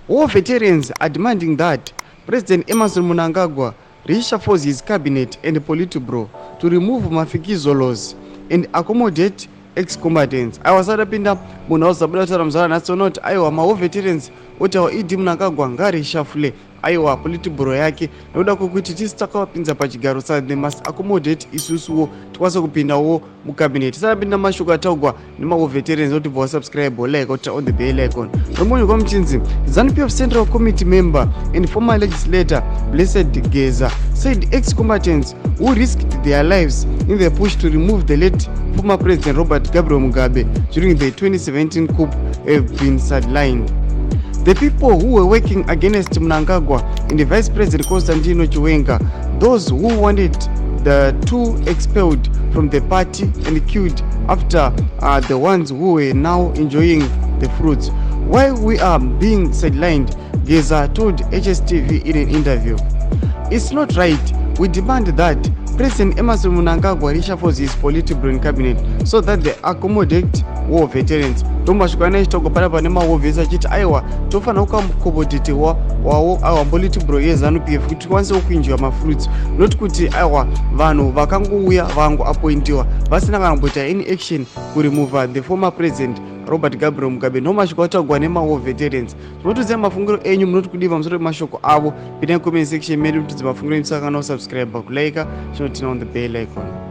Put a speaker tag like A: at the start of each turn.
A: War veterans are demanding that President Emerson Mnangagwa reshuffles his cabinet and Politburo to remove mafikizo laws and accommodate ex-combatants. Aiwasarapinda munhu auzabuda kutaura muzara nhasi unoti aiwa ma-war veterans otawa Idi Mnangagwa ngarishafule aiwa Politburo yake nokuda kwokuti tisi takavapinza pachigaro saka they must accommodate isusuwo tikwanise kupindawo mucabinet. Tisarapinda mashoko ataugwa nema-war veterans oti bva wasubscribe like ota on the bell icon. Romoni kwamuchinzi ZANU-PF Central Committee member and former legislator Blessed Geza said ex-combatants who risked their lives in the push to remove the late former President Robert Gabriel Mugabe during the 2017 coup have been sidelined. The people who were working against Mnangagwa and the Vice President Constantino Chiwenga, those who wanted the two expelled from the party and killed after the ones who were now enjoying the fruits. While we are being sidelined, Geza told HSTV in an interview, it's not right. We demand that President Emerson Mnangagwa reshuffles his Politburo cabinet so that they accommodate war veterans. Tomashukana chitoko panapa nema-war vets achiti aiwa tofana kukamukomodete wawo aiwa Politburo yeZANU-PF kuti tikwanise kuinjiwa mafruits, not kuti aiwa vanhu vakangouya vangoappointiwa vasina kana kumboita any action kuremove the former president Robert Gabriel Mugabe. Nomashoko ataugwa nema-war veterans. Tinotoziva mafungiro enyu munoti kudiva musoro wemashoko avo. Pindai comment section medu kuti mafungiro enyu, saka kana usubscribe kulike chinotina on the bell icon.